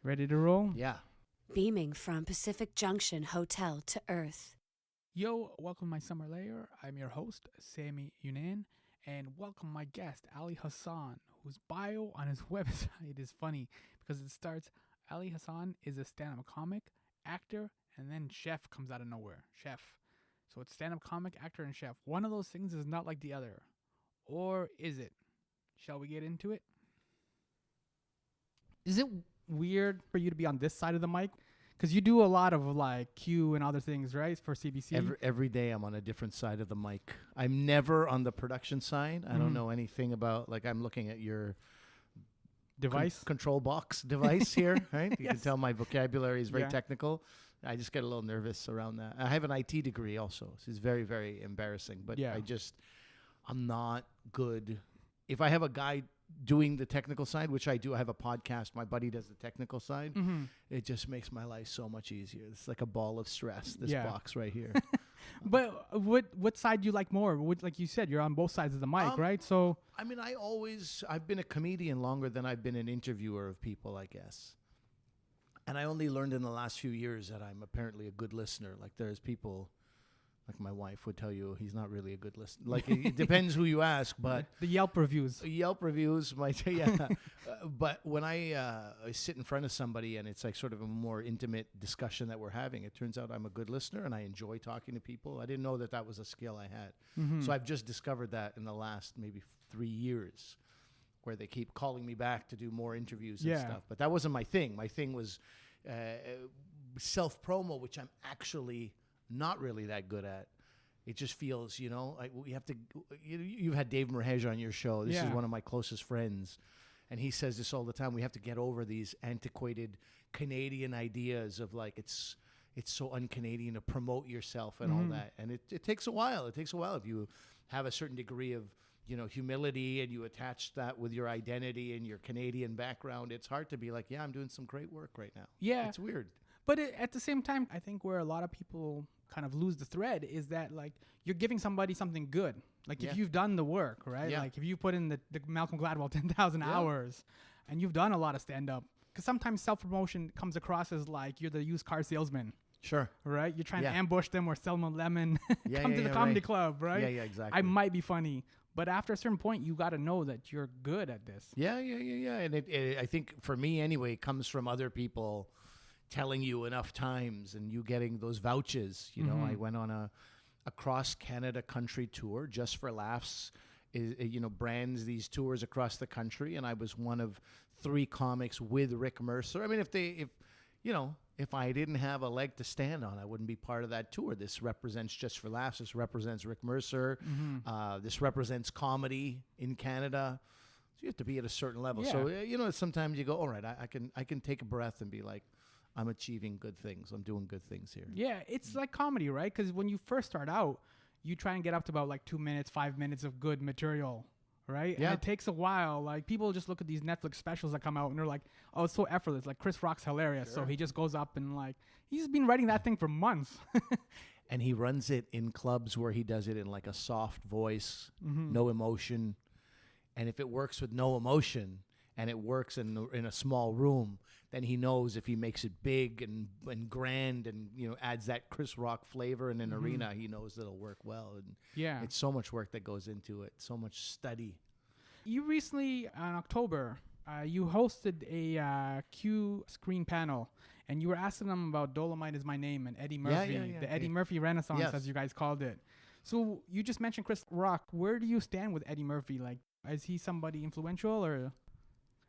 Ready to roll? Yeah. Beaming from Pacific Junction Hotel to Earth. Yo, welcome to my Summer Lair. I'm your host, Sammy Younan, and welcome my guest, Ali Hassan, whose bio on his website is funny because it starts, Ali Hassan is a stand-up comic, actor, and then chef comes out of nowhere. Chef. So it's stand-up comic, actor, and chef. One of those things is not like the other. Or is it? Shall we get into it? Is it weird for you to be on this side of the mic? Because you do a lot of like Q and other things, right, for CBC? Every day I'm on a different side of the mic. I'm never on the production side. I don't know anything about, like, I'm looking at your Device? control box device here, right? You can Yes. tell my vocabulary is very Yeah. technical. I just get a little nervous around that. I have an IT degree also, so it's very, very embarrassing. But Yeah. I'm not good. If I have a guy doing the technical side, which I do, I have a podcast. My buddy does the technical side. It just makes my life so much easier. It's like a ball of stress, this Yeah. box right here. But what side do you like more? Like you said, you're on both sides of the mic, right? So I mean, I've been a comedian longer than I've been an interviewer of people, I guess. And I only learned in the last few years that I'm apparently a good listener. Like, there's people, like my wife would tell you, he's not really a good listener. Like, it depends who you ask, but the Yelp reviews. Yelp reviews might, yeah. But when I sit in front of somebody and it's like sort of a more intimate discussion that we're having, it turns out I'm a good listener and I enjoy talking to people. I didn't know that was a skill I had. So I've just discovered that in the last maybe 3 years, where they keep calling me back to do more interviews and stuff. But that wasn't my thing. My thing was self-promo, which I'm actually not really that good at. It just feels, like we have to. You've had Dave Merheja on your show. This is one of my closest friends, and he says this all the time. We have to get over these antiquated Canadian ideas of like it's so un-Canadian to promote yourself and all that, and it takes a while. It takes a while if you have a certain degree of humility and you attach that with your identity and your Canadian background. It's hard to be like, yeah, I'm doing some great work right now. Yeah. It's weird. But at the same time, I think where a lot of people kind of lose the thread is that, like, you're giving somebody something good. Like, if you've done the work, right? Yeah. Like, if you put in the Malcolm Gladwell 10,000 hours and you've done a lot of stand-up, because sometimes self-promotion comes across as like you're the used car salesman. Sure. Right? You're trying to Yeah. ambush them or sell them a lemon. Yeah, Come yeah, to the yeah, comedy right. club, right? Yeah, yeah, exactly. I might be funny. But after a certain point, you got to know that you're good at this. Yeah. And I think for me anyway, it comes from other people telling you enough times and you getting those vouchers. I went on a cross Canada country tour just for laughs. Brands these tours across the country, and I was one of 3 comics with Rick Mercer. I mean, if I didn't have a leg to stand on, I wouldn't be part of that tour. This represents Just for Laughs. This represents Rick Mercer. This represents comedy in Canada. So you have to be at a certain level. Yeah. So, sometimes you go, all right, I can take a breath and be like, I'm achieving good things. I'm doing good things here. Yeah, it's like comedy, right? Because when you first start out, you try and get up to about like 2 minutes, 5 minutes of good material, right? Yeah. And it takes a while. Like, people just look at these Netflix specials that come out and they're like, oh, it's so effortless. Like, Chris Rock's hilarious. So he just goes up and like, he's been writing that thing for months. And he runs it in clubs where he does it in like a soft voice, no emotion. And if it works with no emotion and it works in a small room, then he knows if he makes it big and grand and adds that Chris Rock flavor in an arena, he knows that it'll work well. And Yeah. it's so much work that goes into it, so much study. You recently, in October, you hosted a Q screen panel, and you were asking them about Dolomite Is My Name and Eddie Murphy, yeah. the Eddie Murphy Renaissance, Yes. as you guys called it. So you just mentioned Chris Rock. Where do you stand with Eddie Murphy? Like, is he somebody influential, or is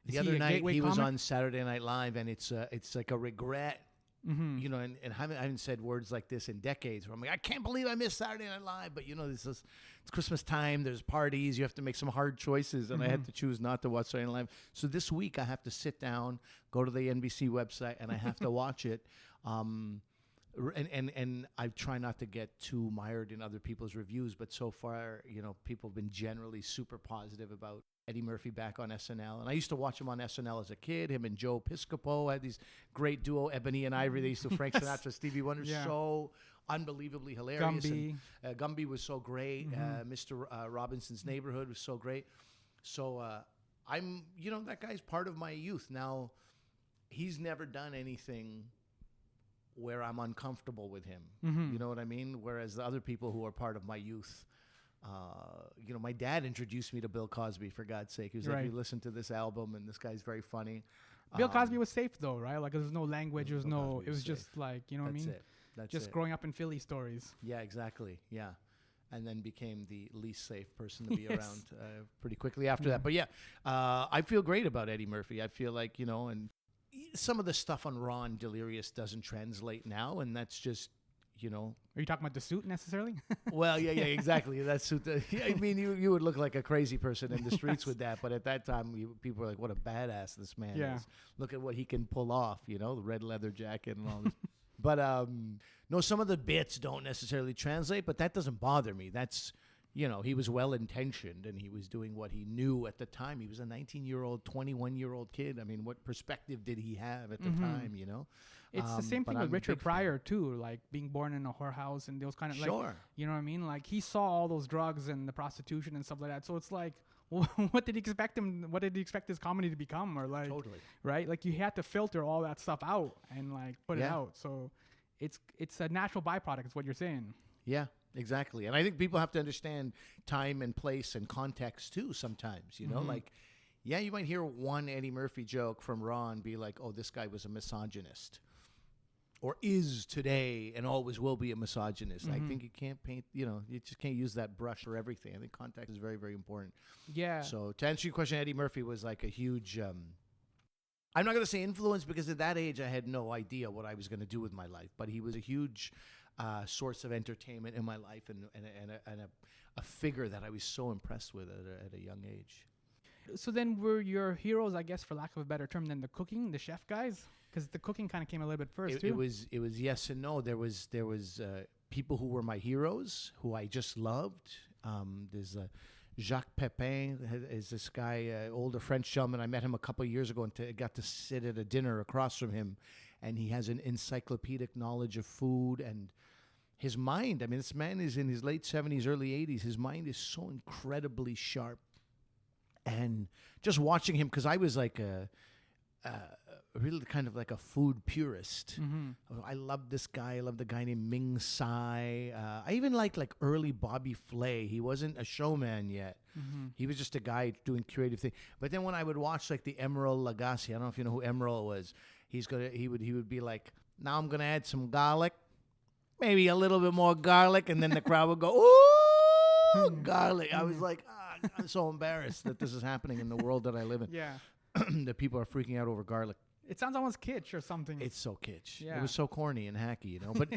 The he other a night gateway he was comic? on Saturday Night Live, and it's like a regret. And I haven't said words like this in decades where I'm like, I can't believe I missed Saturday Night Live. But it's Christmas time. There's parties. You have to make some hard choices. And I had to choose not to watch Saturday Night Live. So this week I have to sit down, go to the NBC website, and I have to watch it. And I try not to get too mired in other people's reviews. But so far, people have been generally super positive about Eddie Murphy back on SNL. And I used to watch him on SNL as a kid. Him and Joe Piscopo had these great duo, Ebony and Ivory. They used to Frank Sinatra, Stevie Wonder. Yeah. So unbelievably hilarious. Gumby. And, Gumby was so great. Mr. Robinson's Neighborhood was so great. So I'm, that guy's part of my youth. Now, he's never done anything where I'm uncomfortable with him. You know what I mean? Whereas the other people who are part of my youth, my dad introduced me to Bill Cosby, for God's sake. He was like, you listen to this album, and this guy's very funny. Bill Cosby was safe though, right? Like there was no language, there was no, it was just like, you know what I mean? That's just it. growing up in Philly stories. Yeah, exactly. Yeah. And then became the least safe person to be around pretty quickly after that. But yeah, I feel great about Eddie Murphy. I feel like, and some of the stuff on Raw and Delirious doesn't translate now, and that's just, Are you talking about the suit necessarily? Well, yeah, exactly. That's I mean, you would look like a crazy person in the streets with that, but at that time, people were like, "What a badass this man is! Look at what he can pull off." The red leather jacket and all this. But no, some of the bits don't necessarily translate, but that doesn't bother me. That's he was well-intentioned, and he was doing what he knew at the time. He was a 19-year-old, 21-year-old kid. I mean, what perspective did he have at the time, It's the same thing with Richard Pryor, too, like being born in a whorehouse and those kind of, like, you know what I mean? Like, he saw all those drugs and the prostitution and stuff like that. So it's like, well, what did he expect his comedy to become? Or like, totally. Right? Like, you had to filter all that stuff out and, like, put it out. So it's a natural byproduct is what you're saying. Yeah. Exactly. And I think people have to understand time and place and context too sometimes, like, yeah, you might hear one Eddie Murphy joke from Raw and be like, oh, this guy was a misogynist or is today and always will be a misogynist. I think you can't paint, you just can't use that brush for everything. I think context is very, very important. Yeah. So to answer your question, Eddie Murphy was like a huge, I'm not going to say influence because at that age I had no idea what I was going to do with my life, but he was a huge source of entertainment in my life and a figure that I was so impressed with at a young age. So then were your heroes, I guess, for lack of a better term, than the chef guys? Because the cooking kind of came a little bit first, too. It was yes and no. There was people who were my heroes who I just loved. There's Jacques Pepin is this guy, older French gentleman. I met him a couple of years ago and got to sit at a dinner across from him. And he has an encyclopedic knowledge of food and his mind. I mean, this man is in his late 70s, early 80s. His mind is so incredibly sharp. And just watching him, because I was like really kind of like a food purist. I love this guy. I love the guy named Ming Tsai. I even like early Bobby Flay. He wasn't a showman yet. He was just a guy doing creative things. But then when I would watch like the Emeril Lagasse, I don't know if you know who Emeril was. He would be like, now I'm gonna add some garlic, maybe a little bit more garlic, and then the crowd would go, ooh, garlic. I was like, I'm so embarrassed that this is happening in the world that I live in. Yeah, that people are freaking out over garlic. It sounds almost kitsch or something. It's so kitsch. Yeah. It was so corny and hacky, But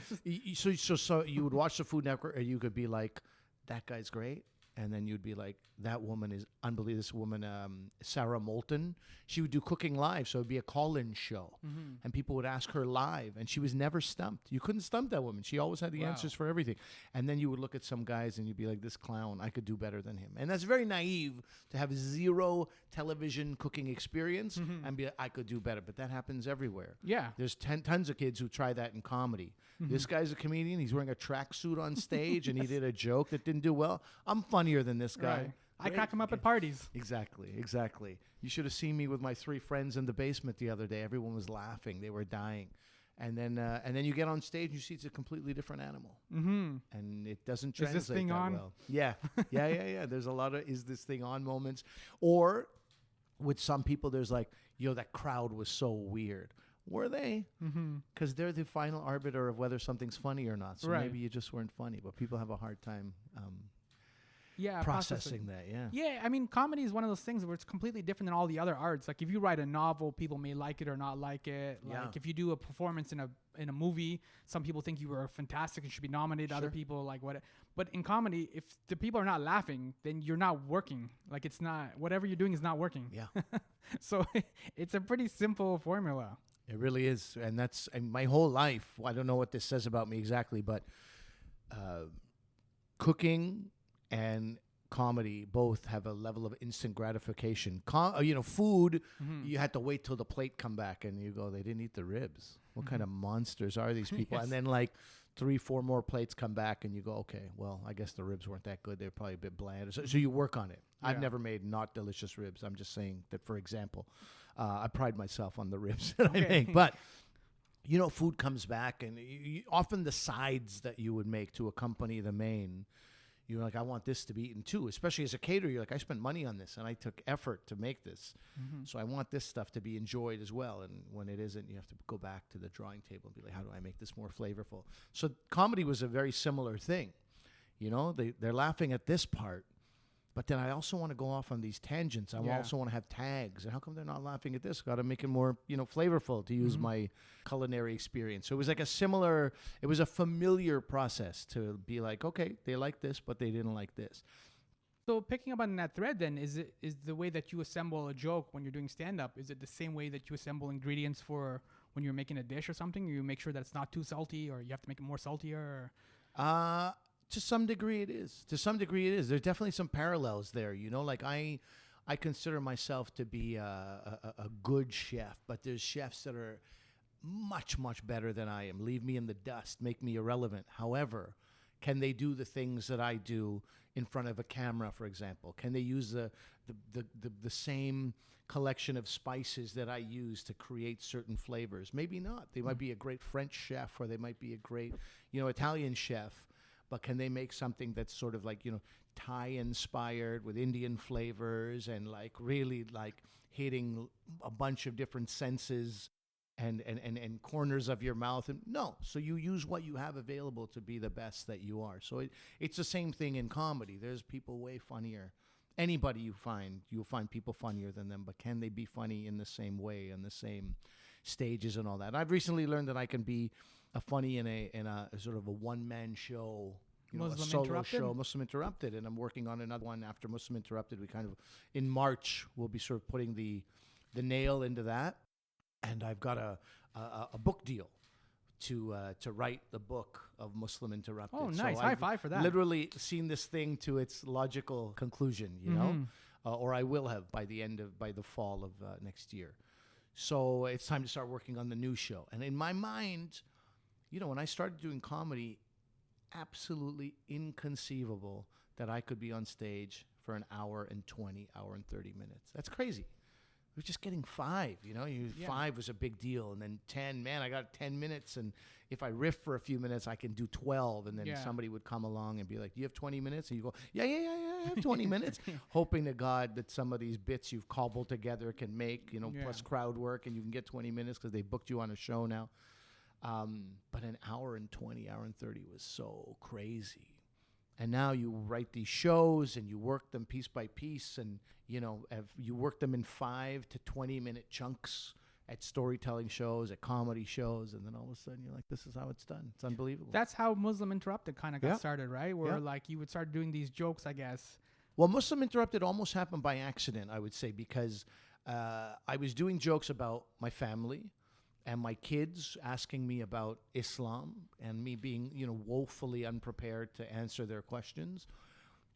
so you would watch the Food Network, and you could be like, that guy's great. And then you'd be like, that woman is unbelievable. This woman, Sarah Moulton, she would do cooking live. So it'd be a call-in show. And people would ask her live. And she was never stumped. You couldn't stump that woman. She always had the answers for everything. And then you would look at some guys and you'd be like, this clown, I could do better than him. And that's very naive to have zero television cooking experience and be like, I could do better. But that happens everywhere. Yeah. There's tons of kids who try that in comedy. This guy's a comedian. He's wearing a tracksuit on stage and he did a joke that didn't do well. I'm funnier than this guy. Right. I crack him up at parties. Exactly. You should have seen me with my 3 friends in the basement the other day. Everyone was laughing. They were dying. And then you get on stage and you see it's a completely different animal. And it doesn't translate is this thing that on? well. Yeah. There's a lot of is this thing on moments. Or with some people, there's like, that crowd was so weird. Were they? Because they're the final arbiter of whether something's funny or not. So maybe you just weren't funny. But people have a hard time processing that. Yeah, I mean, comedy is one of those things where it's completely different than all the other arts. Like if you write a novel, people may like it or not like it. Like if you do a performance in a movie, some people think you were fantastic and should be nominated. Other people like what. But in comedy, if the people are not laughing, then you're not working. Like it's not, whatever you're doing is not working. Yeah. So it's a pretty simple formula. It really is. And my whole life, I don't know what this says about me exactly, but cooking and comedy both have a level of instant gratification. Food, you had to wait till the plate come back and you go, they didn't eat the ribs. What kind of monsters are these people? Yes. And then like 3-4 more plates come back and you go, okay, well, I guess the ribs weren't that good. They're probably a bit bland. So you work on it. I've never made not delicious ribs. I'm just saying that, for example. I pride myself on the ribs that I Okay. make. But, food comes back, and often the sides that you would make to accompany the main, you're like, I want this to be eaten too. Especially as a caterer, you're like, I spent money on this, and I took effort to make this. So I want this stuff to be enjoyed as well. And when it isn't, you have to go back to the drawing table and be like, how do I make this more flavorful? So comedy was a very similar thing. They're laughing at this part, but then I also want to go off on these tangents. I also want to have tags. And how come they're not laughing at this? Got to make it more, flavorful, to use my culinary experience. So it was like it was a familiar process to be like, okay, they like this, but they didn't like this. So picking up on that thread, then is the way that you assemble a joke when you're doing stand-up? Is it the same way that you assemble ingredients for when you're making a dish or something? You make sure that it's not too salty, or you have to make it more saltier? To some degree, it is. There's definitely some parallels there. Like I consider myself to be a good chef, but there's chefs that are much, much better than I am. Leave me in the dust, make me irrelevant. However, can they do the things that I do in front of a camera, for example? Can they use the same collection of spices that I use to create certain flavors? Maybe not. They might be a great French chef, or they might be a great, Italian chef. But can they make something that's sort of like, Thai inspired with Indian flavors and like really like hitting a bunch of different senses and corners of your mouth? And no. So you use what you have available to be the best that you are. So it's the same thing in comedy. There's people way funnier. Anybody you'll find people funnier than them, but can they be funny in the same way, in the same stages and all that? I've recently learned that I can be a funny in a sort of a one-man show, a solo Interrupted? show, Muslim Interrupted, and I'm working on another one after Muslim Interrupted. We kind of, in March, we'll be sort of putting the nail into that, and I've got a book deal to write the book of Muslim Interrupted. Oh, nice. So High I've five for that. literally seen this thing to its logical conclusion, or I will have by the fall of next year. So it's time to start working on the new show. And in my mind, when I started doing comedy, absolutely inconceivable that I could be on stage for an hour and 30 minutes. That's crazy. We're just getting 5, 5 was a big deal. And then 10, man, I got 10 minutes. And if I riff for a few minutes, I can do 12. And then somebody would come along and be like, do you have 20 minutes? And you go, yeah, I have 20 minutes. Hoping to God that some of these bits you've cobbled together can make, plus crowd work, and you can get 20 minutes because they booked you on a show now. But an hour and 30 was so crazy. And now you write these shows and you work them piece by piece, and you work them in 5 to 20 minute chunks at storytelling shows, at comedy shows, and then all of a sudden you're like, this is how it's done. It's unbelievable. That's how Muslim Interrupted kind of got started, right? Where like you would start doing these jokes, I guess. Well, Muslim Interrupted almost happened by accident, I would say, because I was doing jokes about my family and my kids asking me about Islam, and me being, woefully unprepared to answer their questions.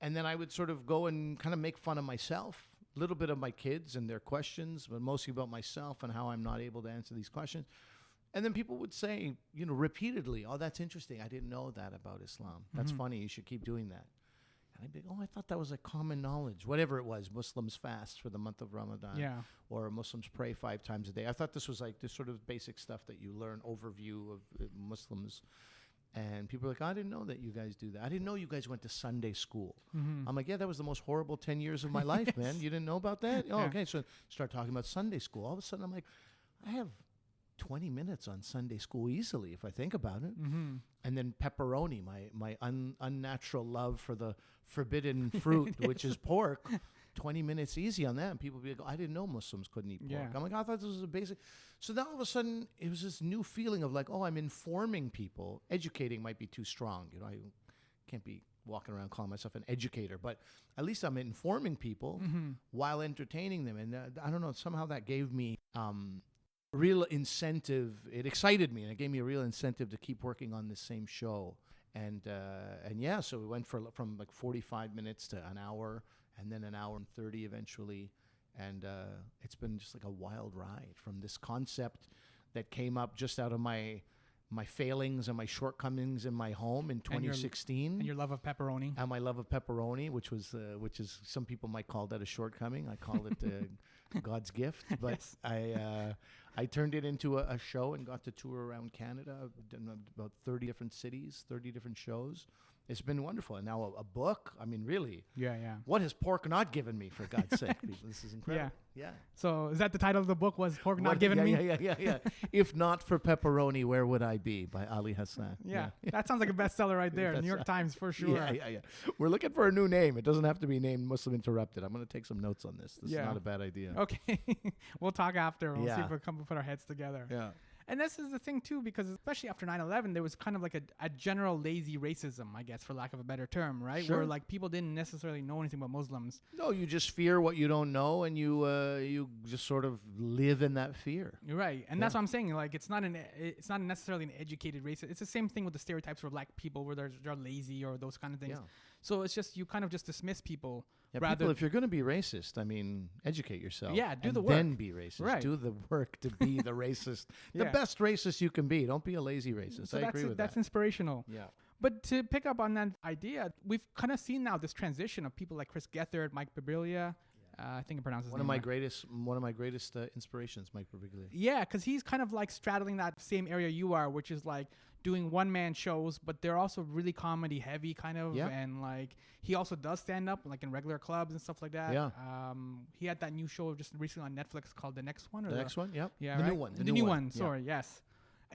And then I would sort of go and kind of make fun of myself, a little bit of my kids and their questions, but mostly about myself and how I'm not able to answer these questions. And then people would say, repeatedly, oh, that's interesting. I didn't know that about Islam. That's funny. You should keep doing that. And I'd be, I thought that was a common knowledge. Whatever it was, Muslims fast for the month of Ramadan. Yeah. Or Muslims pray 5 times a day. I thought this was like this sort of basic stuff that you learn, overview of Muslims. And people are like, I didn't know that you guys do that. I didn't know you guys went to Sunday school. I'm like, yeah, that was the most horrible 10 years of my life, man. You didn't know about that? Oh, okay. So start talking about Sunday school. All of a sudden, I'm like, I have 20 minutes on Sunday school easily if I think about it. And then pepperoni, my unnatural love for the forbidden fruit, which is pork. 20 minutes easy on that. And people be like, I didn't know Muslims couldn't eat pork. Yeah. I'm like, I thought this was a basic. So now all of a sudden, it was this new feeling of like, I'm informing people. Educating might be too strong. I can't be walking around calling myself an educator, but at least I'm informing people while entertaining them. And I don't know, somehow that gave me real incentive. It excited me, and it gave me a real incentive to keep working on this same show. And yeah, so we went from like 45 minutes to an hour, and then an hour and 30 eventually. And it's been just like a wild ride from this concept that came up just out of my failings and my shortcomings in my home in 2016. And your love of pepperoni. And my love of pepperoni, which is some people might call that a shortcoming. I call it God's gift. But Yes. I turned it into a show and got to tour around Canada. I've done about 30 different cities, 30 different shows. It's been wonderful. And now a book. I mean, really, Yeah, yeah. what has pork not given me, for God's sake, people? This is incredible. Yeah. So is that the title of the book? Was Pork Not What- Given Me? Yeah. If not for pepperoni, where would I be? By Ali Hassan. Yeah. That sounds like a bestseller right there. That's New York right. Times for sure. Yeah. We're looking for a new name. It doesn't have to be named Muslim Interrupted. I'm going to take some notes on this. This Yeah. is not a bad idea. Okay. We'll talk after. We'll see Yeah. if we come put our heads together. Yeah. And this is the thing, too, because especially after 9/11, there was kind of like a general lazy racism, I guess, for lack of a better term, right? Sure. Where like people didn't necessarily know anything about Muslims. No, you just fear what you don't know, and you just sort of live in that fear. You're right. And that's Yeah. what I'm saying. Like, it's not necessarily an educated racist. It's the same thing with the stereotypes for black people where they're lazy or those kind of things. Yeah. So it's just, you kind of just dismiss people. Yeah, rather people, if you're going to be racist, I mean, educate yourself. Yeah, do and the work. Then be racist. Right. Do the work to be the racist, the Yeah. best racist you can be. Don't be a lazy racist. So I agree with that's that. inspirational. Yeah. But to pick up on that idea, we've kind of seen now this transition of people like Chris Gethard, Mike Birbiglia. I think I pronounced his One name of my right. greatest inspirations, Mike Birbiglia. Yeah, because he's kind of like straddling that same area you are, which is like doing one-man shows, but they're also really comedy heavy kind of. Yeah. And like he also does stand up like in regular clubs and stuff like that. Yeah. He had that new show just recently on Netflix called The Next One. Or The next one, yeah. Yeah, the right? new one. The new one. Yeah. Sorry, yes.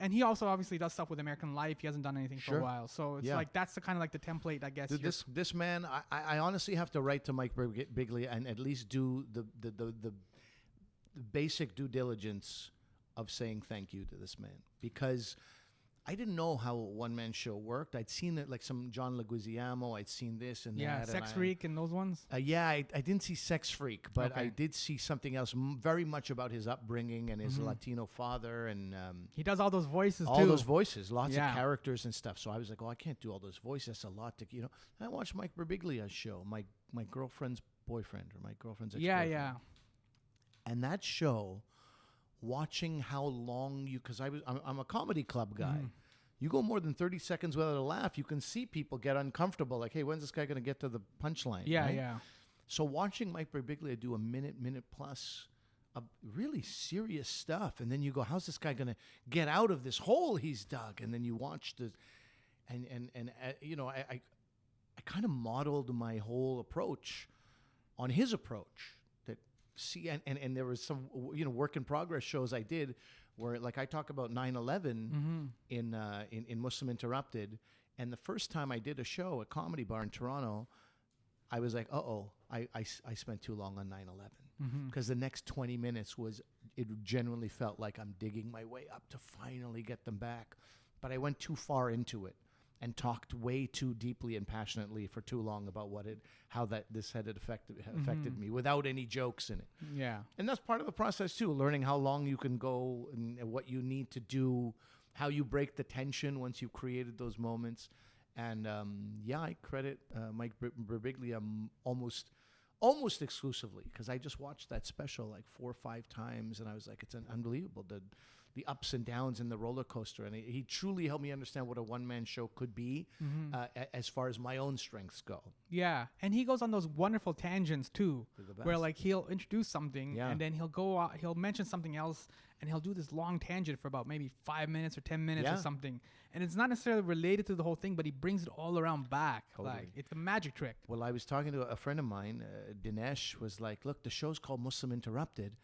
And he also obviously does stuff with American Life. He hasn't done anything for a Sure. while. So it's Yeah. like that's the kind of like the template, I guess. Dude, this man, I honestly have to write to Mike Birbiglia and at least do the basic due diligence of saying thank you to this man, because I didn't know how a one-man show worked. I'd seen it like some John Leguizamo. I'd seen this and yeah, that. Sex Freak and those ones. I didn't see Sex Freak, but I Okay. did see something else very much about his upbringing and his Latino father and He does all those voices all too. those voices, lots Yeah. of characters and stuff. So I was like, oh, I can't do all those voices. That's a lot to. I watched Mike Birbiglia's show, my girlfriend's boyfriend or my girlfriend's ex-boyfriend. Yeah. And that show, watching how long because I'm a comedy club guy. Mm-hmm. You go more than 30 seconds without a laugh, you can see people get uncomfortable. Like, hey, when's this guy going to get to the punchline? Yeah, right? yeah. So watching Mike Birbiglia do a minute plus of really serious stuff, and then you go, how's this guy going to get out of this hole he's dug? And then you watch the, I kind of modeled my whole approach on his approach. And there was some work in progress shows I did where like I talk about 9/11 in Muslim Interrupted, and the first time I did a show at Comedy Bar in Toronto, I was like, I spent too long on 9/11 because the next 20 minutes it genuinely felt like I'm digging my way up to finally get them back, but I went too far into it and talked way too deeply and passionately for too long about how this had affected me without any jokes in it. Yeah. And that's part of the process too, learning how long you can go and what you need to do, how you break the tension once you've created those moments. And I credit Mike Birbiglia almost exclusively because I just watched that special like 4 or 5 times, and I was like, it's unbelievable, the ups and downs and the roller coaster. And he truly helped me understand what a one-man show could be as far as my own strengths go. Yeah, and he goes on those wonderful tangents too, They're the where best. like he'll introduce something Yeah. and then he'll mention something else, and he'll do this long tangent for about maybe 5 minutes or 10 minutes or Yeah. something, and it's not necessarily related to the whole thing, but he brings it all around back. Totally. Like it's a magic trick. Well, I was talking to a friend of mine, Dinesh, was like, look, the show's called Muslim Interrupted.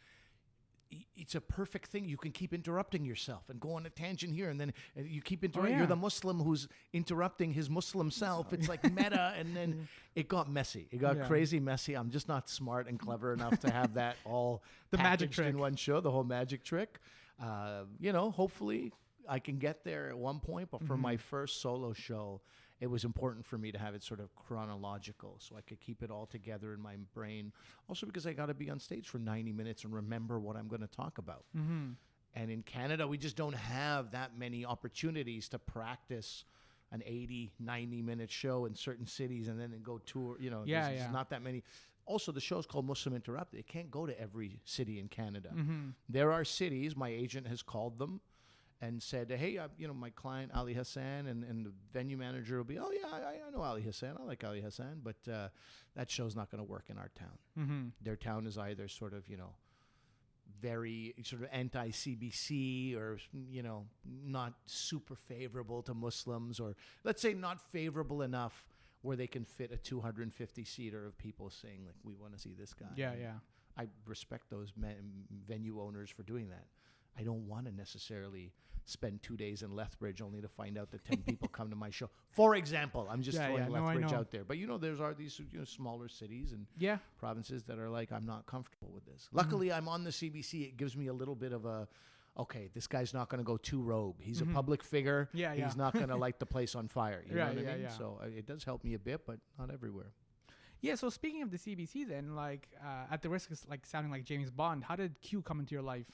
It's a perfect thing. You can keep interrupting yourself and go on a tangent here, and then you keep interrupting. yeah. You're the Muslim who's interrupting his Muslim self. It's like meta, and then it got messy. It got Yeah. crazy messy. I'm just not smart and clever enough to have that all The magic packaged in trick. one show, the whole magic trick. Hopefully I can get there at one point, but for my first solo show, it was important for me to have it sort of chronological so I could keep it all together in my brain. Also because I got to be on stage for 90 minutes and remember what I'm going to talk about. Mm-hmm. And in Canada, we just don't have that many opportunities to practice an 80, 90-minute show in certain cities and then go tour. There's not that many. Also, the show's called Muslim Interrupted. It can't go to every city in Canada. There are cities, my agent has called them and said, hey, my client, Ali Hassan, and the venue manager will be, oh, yeah, I know Ali Hassan. I like Ali Hassan, but that show's not going to work in our town. Their town is either sort of, very sort of anti-CBC or, not super favorable to Muslims, or let's say not favorable enough where they can fit a 250-seater of people saying, like, we want to see this guy. Yeah, And yeah. I respect those venue owners for doing that. I don't want to necessarily spend 2 days in Lethbridge only to find out that 10 people come to my show. For example, I'm just throwing Lethbridge out there. But, there are these smaller cities and provinces that are like, I'm not comfortable with this. Luckily, I'm on the CBC. It gives me a little bit of a, okay, this guy's not going to go too rogue. He's a public figure. He's not going to light the place on fire. You know what I mean? Yeah. So it does help me a bit, but not everywhere. Yeah, so speaking of the CBC then, like, at the risk of like sounding like James Bond, how did Q come into your life?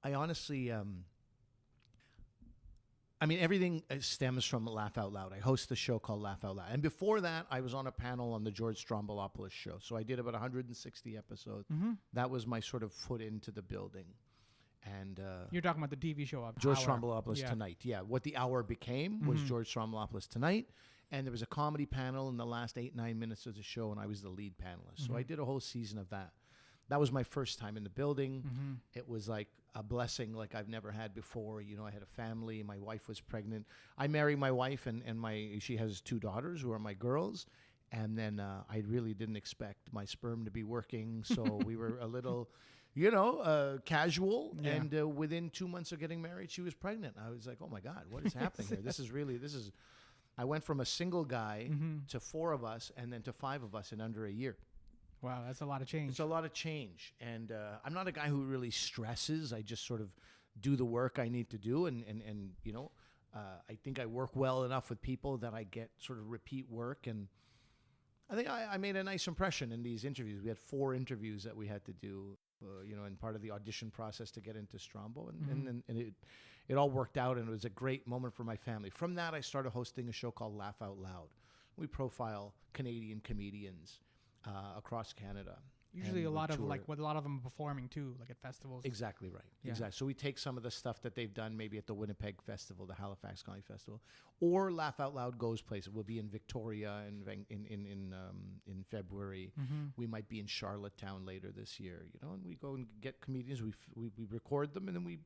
I honestly, everything stems from Laugh Out Loud. I host a show called Laugh Out Loud. And before that, I was on a panel on the George Stroumboulopoulos show. So I did about 160 episodes. That was my sort of foot into the building. And you're talking about the TV show of George Stroumboulopoulos Tonight. Yeah, what the hour became was George Stroumboulopoulos Tonight. And there was a comedy panel in the last 8-9 minutes of the show, and I was the lead panelist. So I did a whole season of that. That was my first time in the building. It was like a blessing like I've never had before. I had a family. My wife was pregnant. I married my wife, and she has 2 daughters who are my girls. And then I really didn't expect my sperm to be working. So we were a little, casual. Yeah. And within 2 months of getting married, she was pregnant. I was like, oh, my God, what is happening here? I went from a single guy to 4 of us and then to 5 of us in under a year. Wow, that's a lot of change. It's a lot of change. And I'm not a guy who really stresses. I just sort of do the work I need to do. And I think I work well enough with people that I get sort of repeat work. And I think I made a nice impression in these interviews. We had 4 interviews that we had to do, in part of the audition process to get into Strombo. And it all worked out, and it was a great moment for my family. From that, I started hosting a show called Laugh Out Loud. We profile Canadian comedians across Canada. Usually a lot of them performing too, like at festivals. Exactly right. Yeah. Exactly. So we take some of the stuff that they've done maybe at the Winnipeg Festival, the Halifax Comedy Festival, or Laugh Out Loud goes places. We'll be in Victoria in February. We might be in Charlottetown later this year, and we go and get comedians. We record them, and then we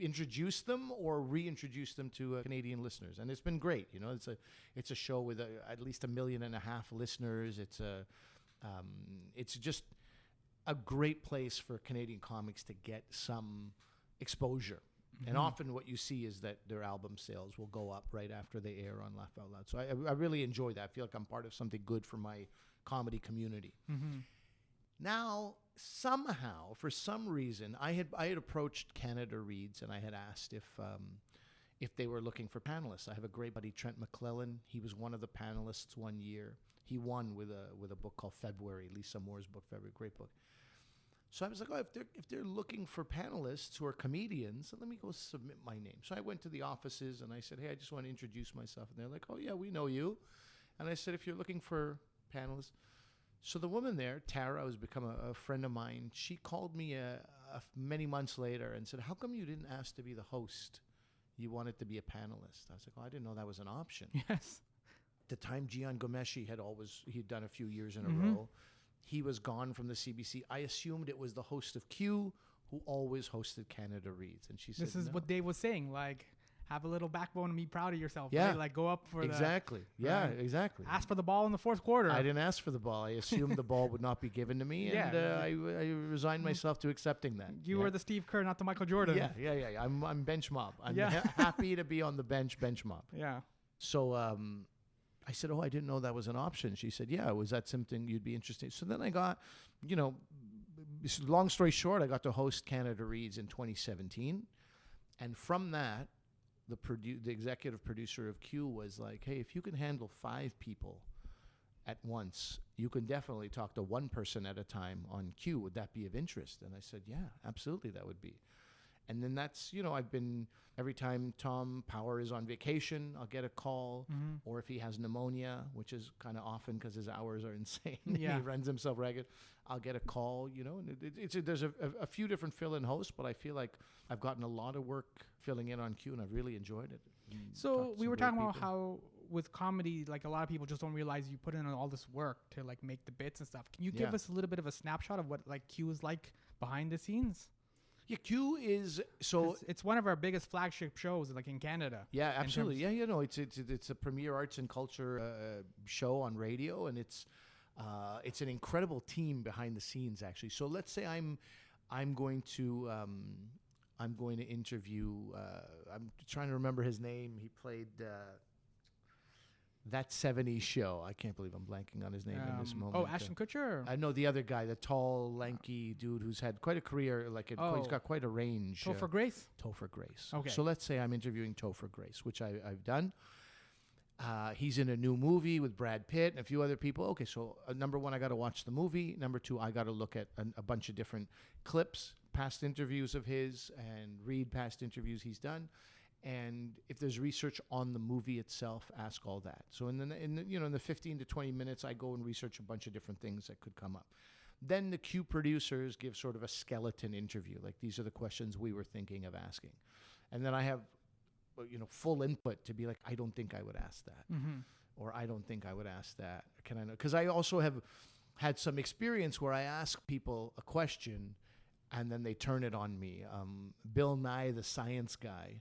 introduce them or reintroduce them to Canadian listeners, and it's been great. It's a show with at least 1.5 million listeners. It's just a great place for Canadian comics to get some exposure. And often what you see is that their album sales will go up right after they air on Laugh Out Loud. So I really enjoy that. I feel like I'm part of something good for my comedy community. Now, somehow, for some reason, I had approached Canada Reads, and I had asked if they were looking for panelists. I have a great buddy, Trent McClellan. He was one of the panelists one year. He won with a book called February, Lisa Moore's book, February, great book. So I was like, oh, if they're looking for panelists who are comedians, let me go submit my name. So I went to the offices and I said, hey, I just want to introduce myself. And they're like, oh yeah, we know you. And I said, if you're looking for panelists. So the woman there, Tara, who's become a friend of mine, she called me many months later and said, how come you didn't ask to be the host? You wanted to be a panelist. I was like, oh, I didn't know that was an option. Yes. At the time, Gian Gomeshi he'd done a few years in a row. He was gone from the CBC. I assumed it was the host of Q who always hosted Canada Reads. And she said, this is no. what Dave was saying, like, have a little backbone and be proud of yourself. Yeah. Right? Like, go up for exactly. Exactly. Ask for the ball in the fourth quarter. I didn't ask for the ball. I assumed the ball would not be given to me, and I resigned myself to accepting that. You were the Steve Kerr, not the Michael Jordan. Yeah. I'm bench mob. I'm happy to be on the bench mob. Yeah. So I said, oh, I didn't know that was an option. She said, yeah, was that something you'd be interested in? So then I got, long story short, I got to host Canada Reads in 2017. And from that, the executive producer of Q was like, hey, if you can handle 5 people at once, you can definitely talk to one person at a time on Q. Would that be of interest? And I said, yeah, absolutely, that would be. And then that's, I've been, every time Tom Power is on vacation, I'll get a call. Or if he has pneumonia, which is kind of often because his hours are insane. Yeah. He runs himself ragged. I'll get a call, and there's a few different fill-in hosts, but I feel like I've gotten a lot of work filling in on Q, and I've really enjoyed it. So we were talking about how with comedy, like a lot of people just don't realize you put in all this work to like make the bits and stuff. Can you give us a little bit of a snapshot of what like Q is like behind the scenes. Yeah, Q is so. It's one of our biggest flagship shows, like in Canada. Yeah, absolutely. Yeah, you know, it's a premier arts and culture show on radio, and it's an incredible team behind the scenes, actually. So let's say I'm going to interview. I'm trying to remember his name. He played That 70s Show. I can't believe I'm blanking on his name in this moment. Oh, Ashton Kutcher? I know the other guy, the tall, lanky dude who's had quite a career. He's got quite a range. Topher Grace? Topher Grace. Okay. So let's say I'm interviewing Topher Grace, which I've done. He's in a new movie with Brad Pitt and a few other people. Okay, so number one, I got to watch the movie. Number two, I got to look at a bunch of different clips, past interviews of his, and read past interviews he's done. And if there's research on the movie itself, ask all that. So in the 15 to 20 minutes, I go and research a bunch of different things that could come up. Then the Q producers give sort of a skeleton interview, like these are the questions we were thinking of asking, and then I have, full input to be like, I don't think I would ask that, or I don't think I would ask that. Can I know? Because I also have had some experience where I ask people a question, and then they turn it on me. Bill Nye, the science guy.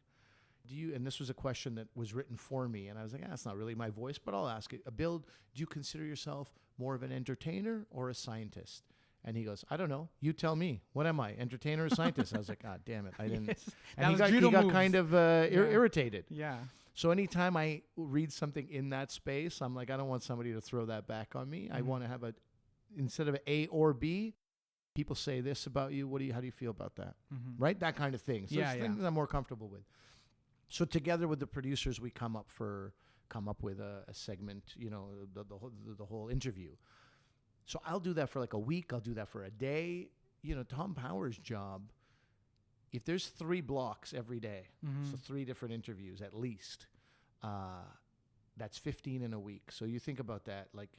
And this was a question that was written for me, and I was like, that's not really my voice, but I'll ask it. Bill, do you consider yourself more of an entertainer or a scientist? And he goes, I don't know. You tell me. What am I, entertainer or scientist? I was like, God damn it. I didn't. Yes, and he got kind of irritated. Yeah. So anytime I read something in that space, I'm like, I don't want somebody to throw that back on me. I want to have instead of A or B, people say this about you. How do you feel about that? Right? That kind of thing. So it's things I'm more comfortable with. So together with the producers, we come up with a segment, the whole interview. So I'll do that for like a week. I'll do that for a day. Tom Power's job, if there's 3 blocks every day, so 3 different interviews at least, that's 15 in a week. So you think about that, like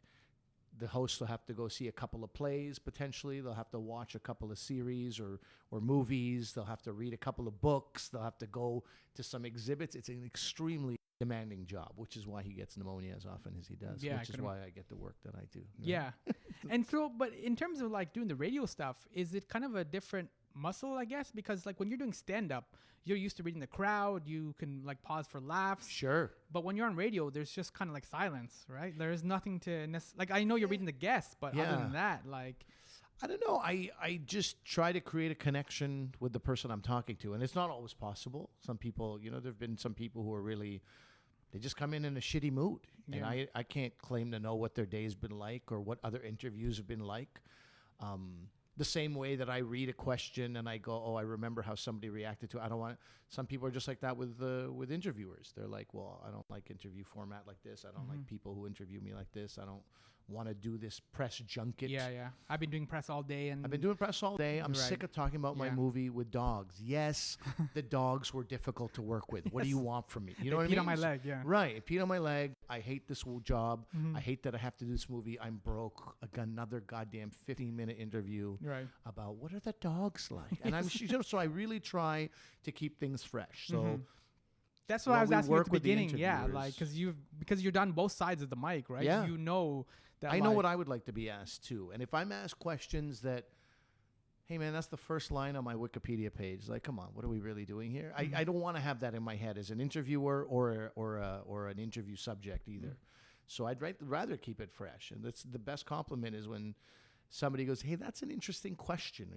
the hosts will have to go see a couple of plays potentially. They'll have to watch a couple of series or movies. They'll have to read a couple of books. They'll have to go to some exhibits. It's an extremely demanding job, which is why he gets pneumonia as often as he does, which is why I get the work that I do. Yeah. And so, but in terms of like doing the radio stuff, is it kind of a different muscle, I guess? Because like when you're doing stand-up, you're used to reading the crowd. You can like pause for laughs. Sure. But when you're on radio, there's just kind of like silence, right? There's nothing to like. I know you're reading the guests, but other than that, like, I don't know. I just try to create a connection with the person I'm talking to, and it's not always possible. Some people, there've been some people who are really, they just come in a shitty mood, and I can't claim to know what their day's been like or what other interviews have been like. The same way that I read a question and I go, oh, I remember how somebody reacted to it. I don't want. Some people are just like that with interviewers. They're like, well, I don't like interview format like this. I don't like people who interview me like this. I don't want to do this press junket. Yeah. I've been doing press all day, and I've been doing press all day. I'm sick of talking about my movie with dogs. Yes, the dogs were difficult to work with. What do you want from me? You know what I mean? Peed on my leg. Yeah. Right. It peed on my leg. I hate this job. I hate that I have to do this movie. I'm broke. Another goddamn 15-minute interview about what are the dogs like? And I'm so I really try to keep things fresh. So. That's what I was asking at the beginning. Like because you're done both sides of the mic, right? Yeah. You know that. I know what I would like to be asked too. And if I'm asked questions that, hey man, that's the first line on my Wikipedia page. Like, come on, what are we really doing here? I don't want to have that in my head as an interviewer or an interview subject either. So I'd rather keep it fresh. And that's the best compliment is when somebody goes, hey, that's an interesting question.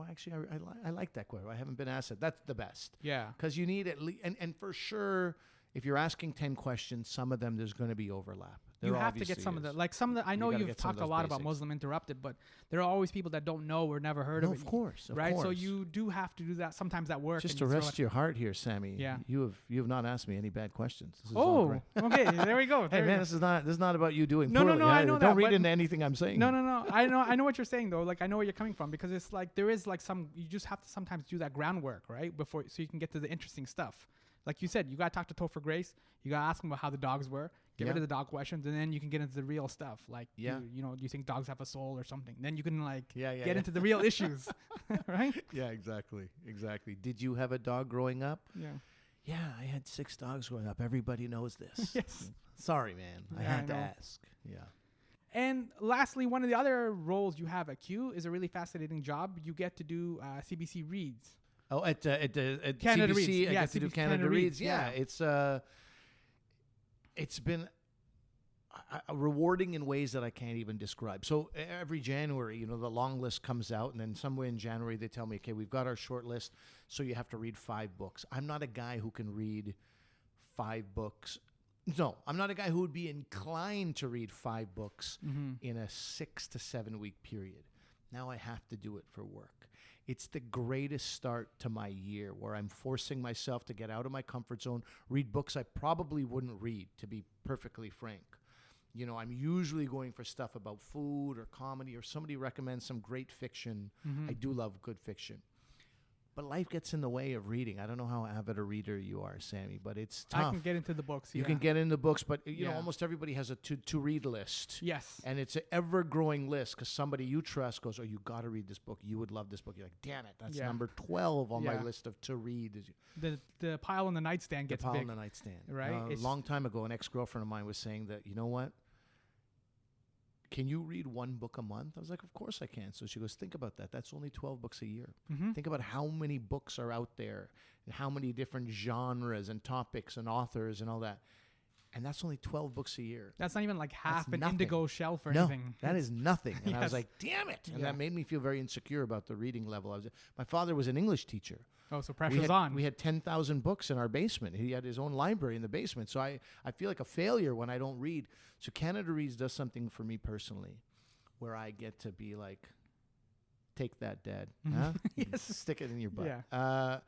Actually, I like that question. I haven't been asked it. That's the best. Yeah. Because you need at least, and for sure, if you're asking 10 questions, some of them there's going to be overlap. You have to get some of the, I know you've talked a lot about Muslim Interrupted, but there are always people that don't know or never heard of it. Of course. So you do have to do that sometimes at work. Just to rest your heart here, Sammy. Yeah. You have not asked me any bad questions. This is okay. There we go. Hey man, this is not about you doing poorly. No, I know that. Don't read into anything I'm saying. No. I know what you're saying though. Like I know where you're coming from because it's like there is like you just have to sometimes do that groundwork, right? So you can get to the interesting stuff. Like you said, you got to talk to Topher Grace. You got to ask him about how the dogs were. Get rid of the dog questions, and then you can get into the real stuff. Like, do you think dogs have a soul or something? Then you can get into the real issues, right? Yeah, exactly. Did you have a dog growing up? Yeah. Yeah, I had 6 dogs growing up. Everybody knows this. Yes. Sorry, man. I had to ask. Yeah. And lastly, one of the other roles you have at Q is a really fascinating job. You get to do CBC Reads. Oh, at Canada CBC, Reads. I Yeah, get to do CBC Canada Reads. yeah. It's been rewarding in ways that I can't even describe. So every January, the long list comes out, and then somewhere in January they tell me, okay, we've got our short list, so you have to read 5 books. I'm not a guy who can read 5 books. No, I'm not a guy who would be inclined to read 5 books in a 6 to 7 week period. Now I have to do it for work. It's the greatest start to my year where I'm forcing myself to get out of my comfort zone, read books I probably wouldn't read, to be perfectly frank. I'm usually going for stuff about food or comedy, or somebody recommends some great fiction. I do love good fiction. But life gets in the way of reading. I don't know how avid a reader you are, Sammy, but it's tough. I can get into the books. You can get into books, but almost everybody has a to-read list. Yes. And it's an ever-growing list because somebody you trust goes, oh, you got to read this book. You would love this book. You're like, damn it, that's number 12 on my list of to-read. The pile on the nightstand gets big. The pile on the nightstand. Right. A long time ago, an ex-girlfriend of mine was saying that, you know what? Can you read 1 book a month? I was like, of course I can. So she goes, think about that. That's only 12 books a year. Think about how many books are out there and how many different genres and topics and authors and all that. And that's only 12 books a year. That's not even like half an nothing. indigo shelf or No, anything. that is nothing. And I was Yes. like, damn it. And that made me feel very insecure about the reading level. My father was an English teacher. Oh, so pressure's on. We had 10,000 books in our basement. He had his own library in the basement. So I feel like a failure when I don't read. So Canada Reads does something for me personally where I get to be like, take that, Dad. Huh? Yes. Stick it in your butt. Yeah.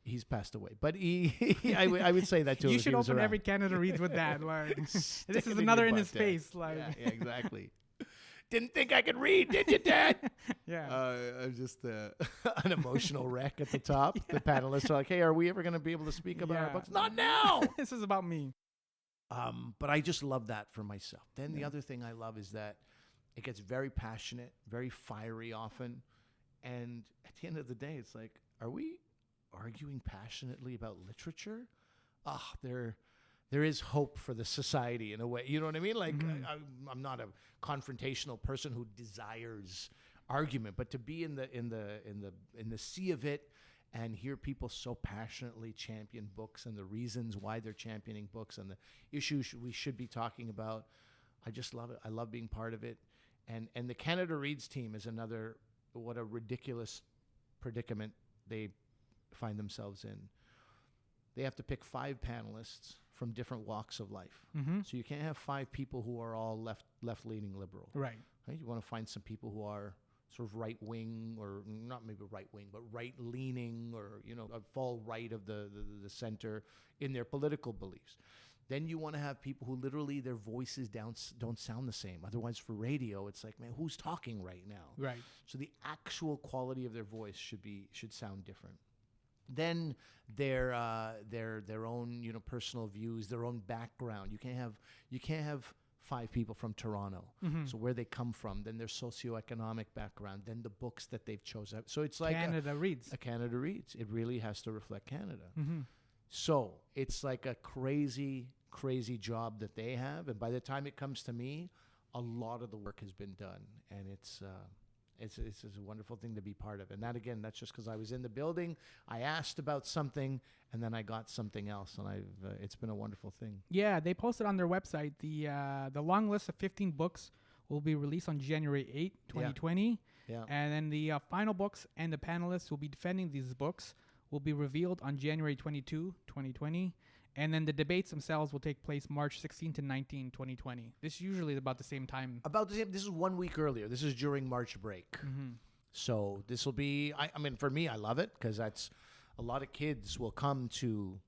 He's passed away. But I would say that to him. You if should he was open around. every Canada Reads with that. Like, this Stick is it another your in butt, his Dad. face. Like, Yeah, exactly. Didn't think I could read, did you, Dad? yeah. I'm just an emotional wreck at the top. The panelists are like, hey, are we ever going to be able to speak about our books? Not now. This is about me. But I just love that for myself. Then the other thing I love is that it gets very passionate, very fiery often. And at the end of the day, it's like, are we arguing passionately about literature? There is hope for the society in a way. You know what I mean? Like, I'm not a confrontational person who desires argument, but to be in the sea of it and hear people so passionately champion books and the reasons why they're championing books and the issues we should be talking about, I just love it. I love being part of it. And the Canada Reads team is another, what a ridiculous predicament they find themselves in. They have to pick 5 panelists from different walks of life. So you can't have 5 people who are all left-leaning liberal. Right. You want to find some people who are sort of right-wing, or not maybe right-wing, but right-leaning, or, fall right of the center in their political beliefs. Then you want to have people who literally their voices don't sound the same. Otherwise, for radio, it's like, man, who's talking right now? Right. So the actual quality of their voice should sound different. Then their own personal views, their own background. You can't have 5 people from Toronto. So where they come from, then their socioeconomic background, then the books that they've chosen. So it's like Canada Reads. a Canada Reads. It really has to reflect Canada. So it's like a crazy job that they have, and by the time it comes to me, a lot of the work has been done, and it's a wonderful thing to be part of. And that's just because I was in the building, I asked about something, and then I got something else, and it's been a wonderful thing. Yeah, they posted on their website the long list of 15 books will be released on January 8, 2020. Yeah. And then the final books and the panelists who will be defending these books will be revealed on January 22, 2020. And then the debates themselves will take place March 16 to 19, 2020. This is usually about the same time. About the same. This is 1 week earlier. This is during March break. So this will be, I mean, for me, I love it because that's a lot of kids will come to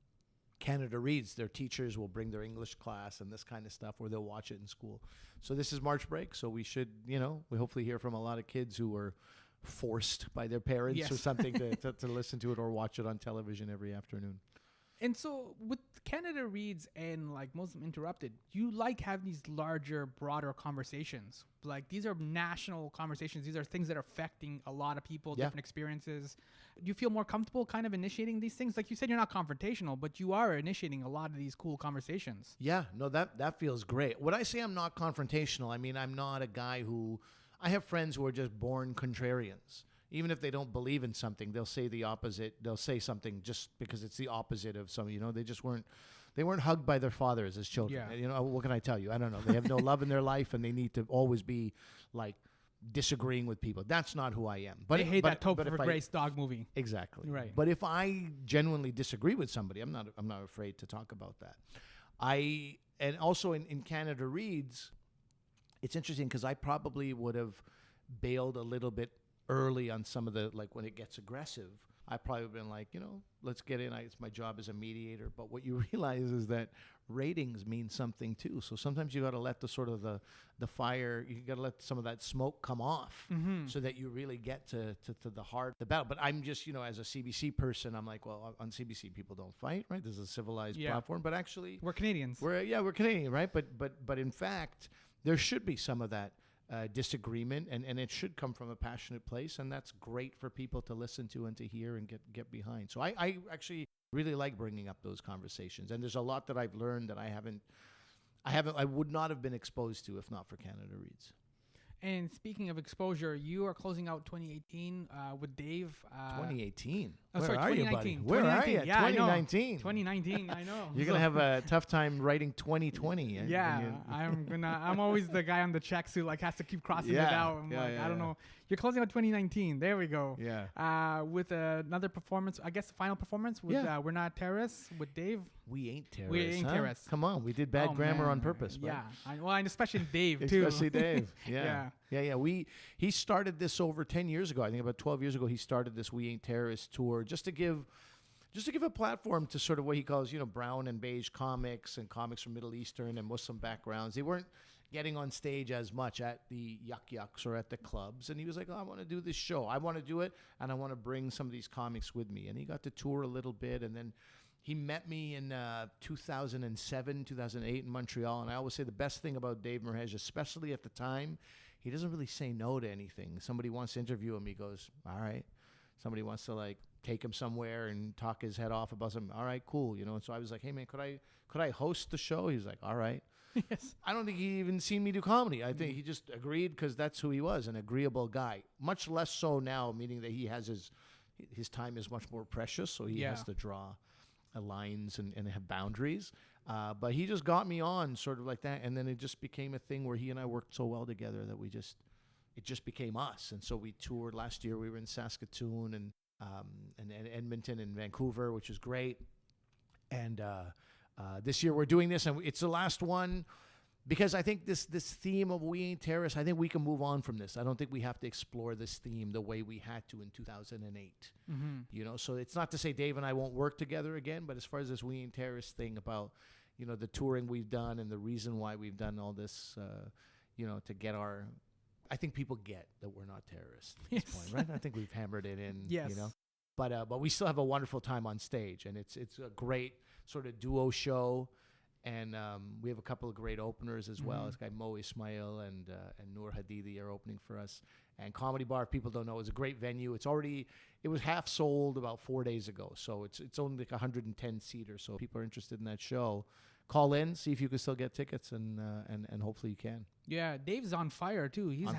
Canada Reads. Their teachers will bring their English class and this kind of stuff, or they'll watch it in school. So this is March break. So we should, we hopefully hear from a lot of kids who were forced by their parents or something to listen to it or watch it on television every afternoon. And so with Canada Reads and like Muslim Interrupted, you like have these larger, broader conversations. Like these are national conversations. These are things that are affecting a lot of people, different experiences. Do you feel more comfortable kind of initiating these things? Like you said, you're not confrontational, but you are initiating a lot of these cool conversations. Yeah, no, that feels great. When I say I'm not confrontational, I mean I'm not a guy who, I have friends who are just born contrarians. Even if they don't believe in something, they'll say the opposite. They'll say something just because it's the opposite of something. You know, they weren't hugged by their fathers as children. Yeah. You know, what can I tell you? I don't know. They have no love in their life, and they need to always be like disagreeing with people. That's not who I am. But They hate that Topher Grace dog movie. Exactly. Right. But if I genuinely disagree with somebody, I'm not afraid to talk about that. And also in Canada Reads, it's interesting because I probably would have bailed a little bit early on some of the, like when it gets aggressive, I probably would have been like, you know, let's get in. It's my job as a mediator. But what you realize is that ratings mean something too. So sometimes you got to let the sort of the fire, you got to let some of that smoke come off so that you really get to the heart of the battle. But I'm just, you know, as a CBC person, I'm like, well, on CBC people don't fight, right? This is a civilized platform. But actually, we're Canadians. We're Canadian, right? But in fact, there should be some of that disagreement, and it should come from a passionate place, and that's great for people to listen to and to hear and get behind. So I actually really like bringing up those conversations, and there's a lot that I've learned that I would not have been exposed to if not for Canada Reads. And speaking of exposure, you are closing out 2018 with Dave. 2018? Oh, Where sorry, are you, 2019. buddy? Where are you? Yeah, 2019. 2019, I know. You're going to have a tough time writing 2020. Yeah, I'm always the guy on the checks who like has to keep crossing it out. I don't know. You're closing out 2019. There we go. Yeah. With another performance, I guess the final performance with We're Not Terrorists with Dave. We ain't terrorists. We ain't terrorists. Come on, we did bad grammar on purpose. Yeah, and especially Dave too. Especially Dave. Yeah. He started this over 10 years ago. I think about 12 years ago he started this We Ain't Terrorists tour just to give a platform to sort of what he calls, you know, brown and beige comics and comics from Middle Eastern and Muslim backgrounds. They weren't getting on stage as much at the yucks or at the clubs. And he was like, I want to do this show. I want to do it, and I want to bring some of these comics with me. And he got to tour a little bit, and then he met me in 2007, 2008 in Montreal. And I always say the best thing about Dave Merhesh, especially at the time, he doesn't really say no to anything. Somebody wants to interview him, he goes, all right. Somebody wants to like take him somewhere and talk his head off about something. All right, cool. You know, and so I was like, hey man, could I host the show? He was like, all right. Yes. I don't think he even seen me do comedy. I think he just agreed because that's who he was, an agreeable guy. Much less so now, meaning that he has his time is much more precious, so he has to draw lines and have boundaries. But he just got me on sort of like that, and then it just became a thing where he and I worked so well together that it just became us. And so we toured last year. We were in Saskatoon and Edmonton and Vancouver, which is great. And this year we're doing this, and it's the last one because I think this theme of We Ain't Terrorists, I think we can move on from this. I don't think we have to explore this theme the way we had to in 2008. You know, so it's not to say Dave and I won't work together again, but as far as this We Ain't Terrorists thing about, you know, the touring we've done and the reason why we've done all this, you know, to get I think people get that we're not terrorists at this point, right? I think we've hammered it in, you know. But we still have a wonderful time on stage, and it's a great sort of duo show, and we have a couple of great openers as well. This guy Mo Ismail and Noor Hadidi are opening for us. And Comedy Bar, if people don't know, is a great venue. It was half sold about 4 days ago, so it's only like 110 seater. So if people are interested in that show, call in, see if you can still get tickets, and hopefully you can. Yeah, Dave's on fire too. He's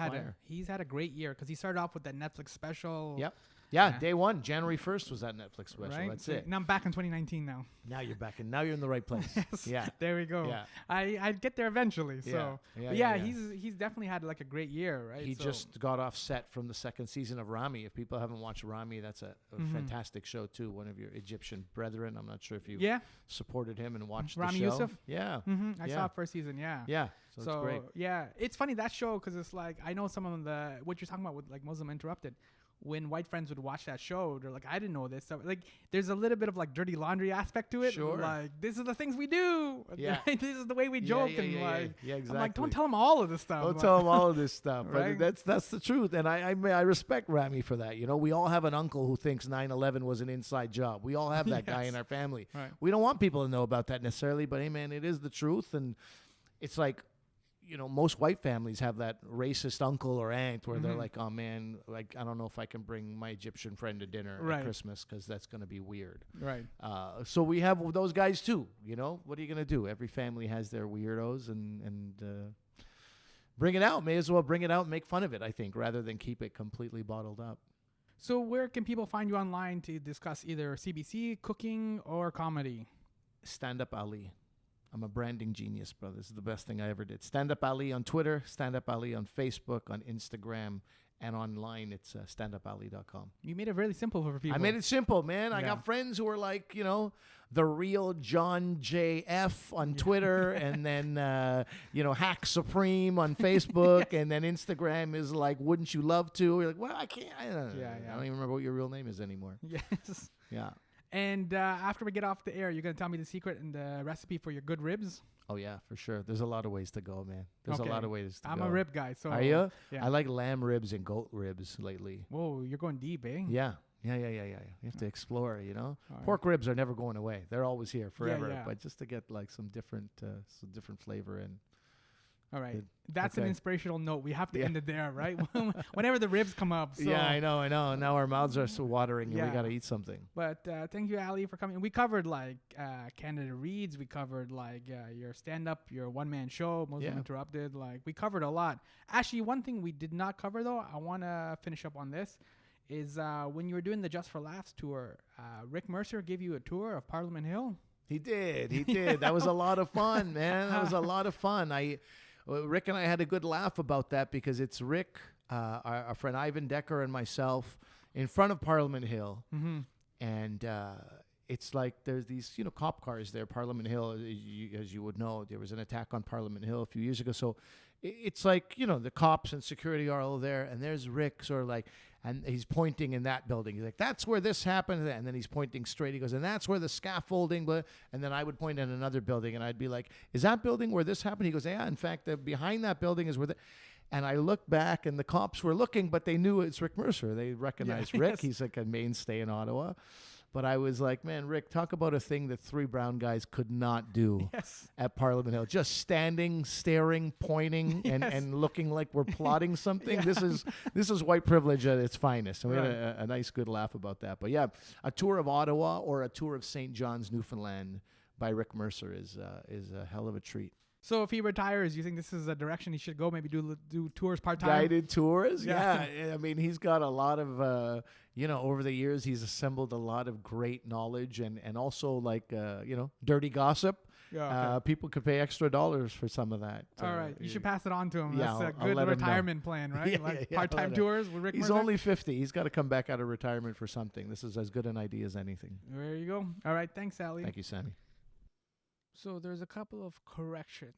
had a great year because he started off with that Netflix special. Yep. Yeah, day one, January 1st was that Netflix special. Right? That's it. Now I'm back in 2019 now. Now you're back, and now you're in the right place. Yes. Yeah. There we go. Yeah. I'd get there eventually. So Yeah. he's definitely had like a great year, right? He just got off set from the second season of Rami. If people haven't watched Rami, that's a fantastic show too. One of your Egyptian brethren. I'm not sure if you supported him and watched Rami the show. Youssef? Yeah. I saw it first season. Yeah. Yeah. So it's great. Yeah, it's funny that show because it's like I know some of what you're talking about with like Muslim Interrupted. when white friends would watch that show, they're like, I didn't know this. So like, there's a little bit of like dirty laundry aspect to it. Sure. Like, this is the things we do. Yeah. This is the way we joke. And like, exactly. I'm like, don't tell them all of this stuff. Don't tell them all of this stuff. Right? But that's the truth. And I respect Rami for that. You know, we all have an uncle who thinks 9/11 was an inside job. We all have that guy in our family. Right. We don't want people to know about that necessarily, but hey, man, it is the truth. And it's like, you know, most white families have that racist uncle or aunt where they're like, oh man, like, I don't know if I can bring my Egyptian friend to dinner at Christmas because that's going to be weird. Right. So we have those guys too, you know. What are you going to do? Every family has their weirdos, and bring it out. May as well bring it out and make fun of it, I think, rather than keep it completely bottled up. So where can people find you online to discuss either CBC, cooking, or comedy? Stand Up Ali. I'm a branding genius, bro. This is the best thing I ever did. Stand Up Ali on Twitter, Stand Up Ali on Facebook, on Instagram, and online it's standupali.com. You made it really simple for people. I made it simple, man. I Yeah. got friends who are like, you know, the real John JF on Twitter, and then, you know, Hack Supreme on Facebook, and then Instagram is like, wouldn't you love to? You're like, well, I can't. I don't even remember what your real name is anymore. Yes. Yeah. And after we get off the air, you're going to tell me the secret and the recipe for your good ribs? Oh, yeah, for sure. There's a lot of ways to go, man. There's a lot of ways to go. I'm a rib guy. So Are you? Yeah. I like lamb ribs and goat ribs lately. Whoa, you're going deep, eh? Yeah. You have to explore, you know. All Pork ribs are never going away. They're always here forever. yeah. But just to get like some different flavor in. All right. That's an inspirational note. We have to end it there, right? Whenever the ribs come up. So. Yeah, I know. Now our mouths are so watering and we got to eat something. But thank you, Ali, for coming. We covered like Canada Reads. We covered like your stand-up, your one-man show, Muslim Interrupted. Like we covered a lot. Actually, one thing we did not cover, though, I want to finish up on this, is when you were doing the Just for Laughs tour, Rick Mercer gave you a tour of Parliament Hill. He did. That was a lot of fun, man. That was a lot of fun. Rick and I had a good laugh about that because it's Rick, our friend Ivan Decker, and myself in front of Parliament Hill. Mm-hmm. And it's like there's these, you know, cop cars there. Parliament Hill, as you would know, there was an attack on Parliament Hill a few years ago. So it's like, you know, the cops and security are all there. And there's Rick sort of like, and he's pointing in that building. He's like, that's where this happened. And then he's pointing straight. He goes, and that's where the scaffolding. And then I would point at another building, and I'd be like, is that building where this happened? He goes, yeah, in fact, behind that building is where and I looked back, and the cops were looking, but they knew it's Rick Mercer. They recognized Rick. Yes. He's like a mainstay in Ottawa. But I was like, man, Rick, talk about a thing that three brown guys could not do at Parliament Hill. Just standing, staring, pointing, and looking like we're plotting something. Yeah. This is white privilege at its finest. And we had a nice, good laugh about that. But yeah, a tour of Ottawa or a tour of St. John's, Newfoundland by Rick Mercer is a hell of a treat. So if he retires, you think this is a direction he should go? Maybe do tours part-time? Guided tours? Yeah. I mean, he's got a lot of, you know, over the years, he's assembled a lot of great knowledge and also like, you know, dirty gossip. Yeah, okay. People could pay extra dollars for some of that. All right. You should pass it on to him. Yeah, that's a good retirement plan, right? Part-time tours with Rick Mercer? He's only 50. He's got to come back out of retirement for something. This is as good an idea as anything. There you go. All right. Thanks, Ali. Thank you, Sammy. So there's a couple of corrections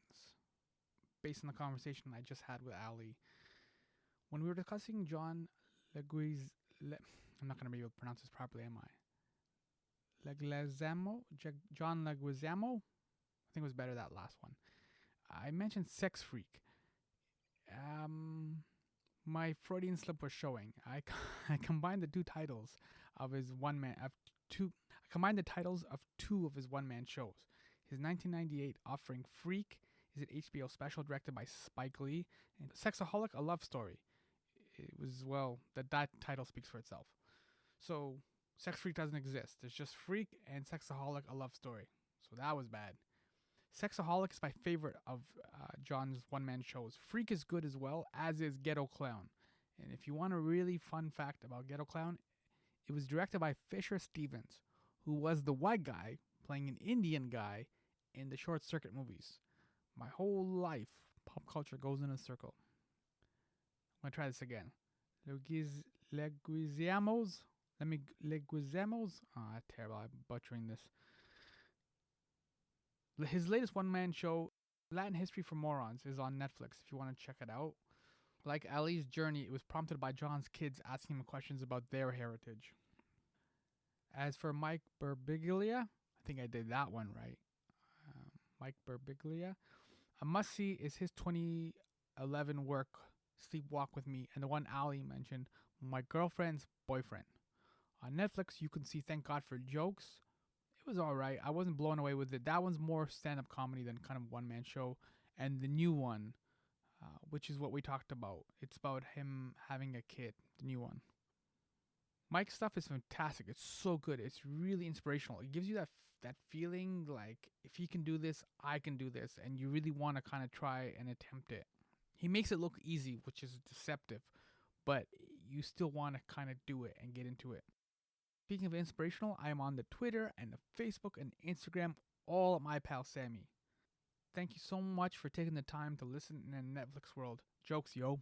based on the conversation I just had with Ali. When we were discussing John Leguizamo, I'm not going to be able to pronounce this properly, am I? John Leguizamo? I think it was better that last one. I mentioned Sex Freak. My Freudian slip was showing. I combined the two titles of his one-man... I combined the titles of two of his one-man shows. His 1998 offering Freak is an HBO special directed by Spike Lee, and Sexaholic, a love story. It was, well, that title speaks for itself. So, Sex Freak doesn't exist. There's just Freak and Sexaholic, a love story. So that was bad. Sexaholic is my favorite of John's one-man shows. Freak is good as well, as is Ghetto Clown. And if you want a really fun fact about Ghetto Clown, it was directed by Fisher Stevens, who was the white guy playing an Indian guy in the Short Circuit movies. My whole life, pop culture goes in a circle. I'm going to try this again. Leguizamos? Oh, that's terrible. I'm butchering this. His latest one-man show, Latin History for Morons, is on Netflix if you want to check it out. Like Ali's journey, it was prompted by John's kids asking him questions about their heritage. As for Mike Birbiglia, I think I did that one right. Mike Birbiglia. A must see is his 2011 work, Sleepwalk with Me, and the one Ali mentioned, My Girlfriend's Boyfriend. On Netflix, you can see Thank God for Jokes. It was alright. I wasn't blown away with it. That one's more stand up comedy than kind of one man show. And the new one, which is what we talked about, it's about him having a kid, the new one. Mike's stuff is fantastic. It's so good. It's really inspirational. It gives you that feeling like if he can do this, I can do this, and you really want to kind of try and attempt it. He makes it look easy, which is deceptive, but you still want to kind of do it and get into it. Speaking of inspirational, I am on the Twitter and the Facebook and Instagram, all at My Pal Sammy. Thank you so much for taking the time to listen in the Netflix world. Jokes, yo.